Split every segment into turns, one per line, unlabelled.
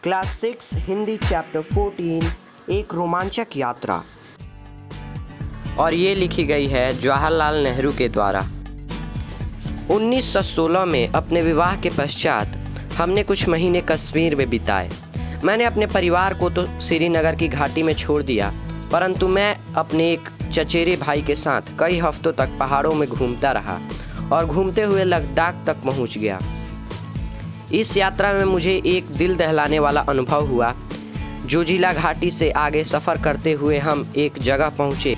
Class 6 Hindi chapter 14 एक रोमांचक यात्रा।
और ये लिखी गई है जवाहरलाल नेहरू के द्वारा। 1916 में अपने विवाह के पश्चात हमने कुछ महीने कश्मीर में बिताए। मैंने अपने परिवार को तो श्रीनगर की घाटी में छोड़ दिया, परंतु मैं अपने एक चचेरे भाई के साथ कई हफ्तों तक पहाड़ों में घूमता रहा और घूमते हुए लद्दाख तक पहुंच गया। इस यात्रा में मुझे एक दिल दहलाने वाला अनुभव हुआ। जोजिला घाटी से आगे सफ़र करते हुए हम एक जगह पहुंचे।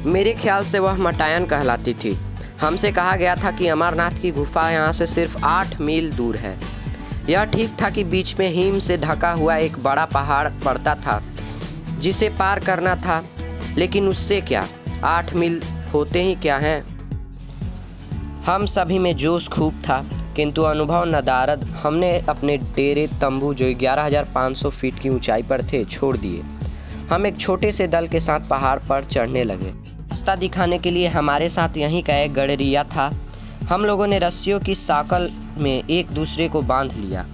मेरे ख्याल से वह मटायन कहलाती थी। हमसे कहा गया था कि अमरनाथ की गुफा यहाँ से सिर्फ 8 मील दूर है। यह ठीक था कि बीच में हिम से ढका हुआ एक बड़ा पहाड़ पड़ता था जिसे पार करना था, लेकिन उससे क्या, 8 मील होते ही क्या हैं। हम सभी में जोश खूब था, किंतु अनुभव नदारद। हमने अपने डेरे तंबू जो 11,500 फीट की ऊंचाई पर थे छोड़ दिए। हम एक छोटे से दल के साथ पहाड़ पर चढ़ने लगे। रास्ता दिखाने के लिए हमारे साथ यहीं का एक गडरिया था। हम लोगों ने रस्सियों की साकल में एक दूसरे को बांध लिया।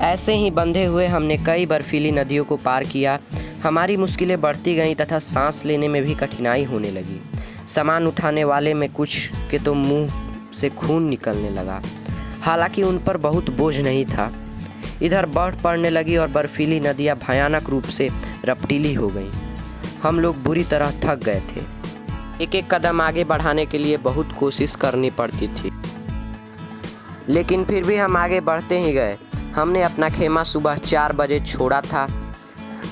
ऐसे ही बंधे हुए हमने कई बर्फीली नदियों को पार किया। हमारी मुश्किलें बढ़ती गईं तथा सांस लेने में भी कठिनाई होने लगी। सामान उठाने वाले में कुछ के तो मुंह से खून निकलने लगा, हालांकि उन पर बहुत बोझ नहीं था। इधर बर्फ पड़ने लगी और बर्फीली नदियां भयानक रूप से रपटीली हो गईं। हम लोग बुरी तरह थक गए थे। एक एक कदम आगे बढ़ाने के लिए बहुत कोशिश करनी पड़ती थी, लेकिन फिर भी हम आगे बढ़ते ही गए। हमने अपना खेमा सुबह 4 बजे छोड़ा था।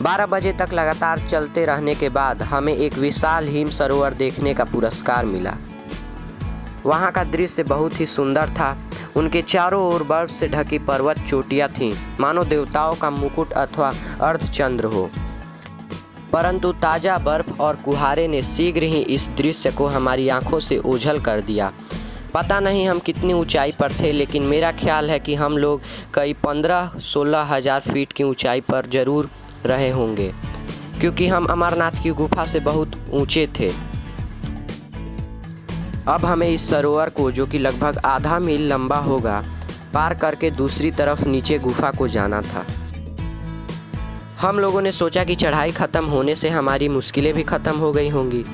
12 बजे तक लगातार चलते रहने के बाद हमें एक विशाल हिम सरोवर देखने का पुरस्कार मिला। वहाँ का दृश्य बहुत ही सुंदर था। उनके चारों ओर बर्फ से ढकी पर्वत चोटियाँ थीं, मानो देवताओं का मुकुट अथवा अर्धचंद्र हो। परंतु ताज़ा बर्फ और कुहारे ने शीघ्र ही इस दृश्य को हमारी आंखों से ओझल कर दिया। पता नहीं हम कितनी ऊंचाई पर थे, लेकिन मेरा ख्याल है कि हम लोग कई 15-16 हज़ार फीट की ऊंचाई पर जरूर रहे होंगे, क्योंकि हम अमरनाथ की गुफा से बहुत ऊंचे थे। अब हमें इस सरोवर को, जो कि लगभग आधा मील लंबा होगा, पार करके दूसरी तरफ नीचे गुफा को जाना था। हम लोगों ने सोचा कि चढ़ाई ख़त्म होने से हमारी मुश्किलें भी ख़त्म हो गई होंगी।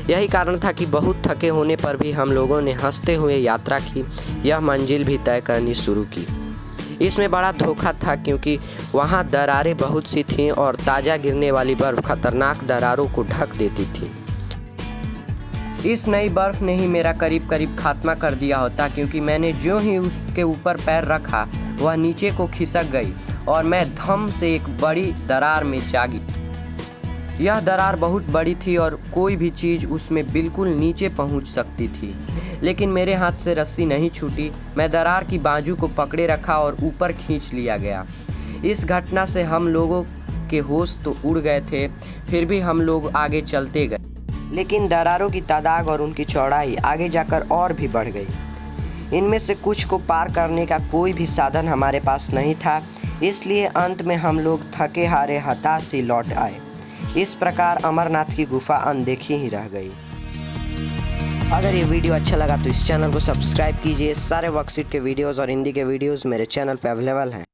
यही कारण था कि बहुत थके होने पर भी हम लोगों ने हंसते हुए यात्रा की यह मंजिल भी तय करनी शुरू की। इसमें बड़ा धोखा था, क्योंकि वहाँ दरारें बहुत सी थीं और ताज़ा गिरने वाली बर्फ़ खतरनाक दरारों को ढक देती थी। इस नई बर्फ़ ने ही मेरा करीब करीब खात्मा कर दिया होता, क्योंकि मैंने जो ही उसके ऊपर पैर रखा वह नीचे को खिसक गई और मैं धम से एक बड़ी दरार में जा गिरा। यह दरार बहुत बड़ी थी और कोई भी चीज़ उसमें बिल्कुल नीचे पहुंच सकती थी, लेकिन मेरे हाथ से रस्सी नहीं छूटी। मैं दरार की बाजू को पकड़े रखा और ऊपर खींच लिया गया। इस घटना से हम लोगों के होश तो उड़ गए थे, फिर भी हम लोग आगे चलते गए, लेकिन दरारों की तादाद और उनकी चौड़ाई आगे जाकर और भी बढ़ गई। इनमें से कुछ को पार करने का कोई भी साधन हमारे पास नहीं था, इसलिए अंत में हम लोग थके हारे हताश ही लौट आए। इस प्रकार अमरनाथ की गुफा अनदेखी ही रह गई। अगर ये वीडियो अच्छा लगा तो इस चैनल को सब्सक्राइब कीजिए। सारे वर्कशीट के वीडियोस और हिंदी के वीडियोस मेरे चैनल पर अवेलेबल हैं।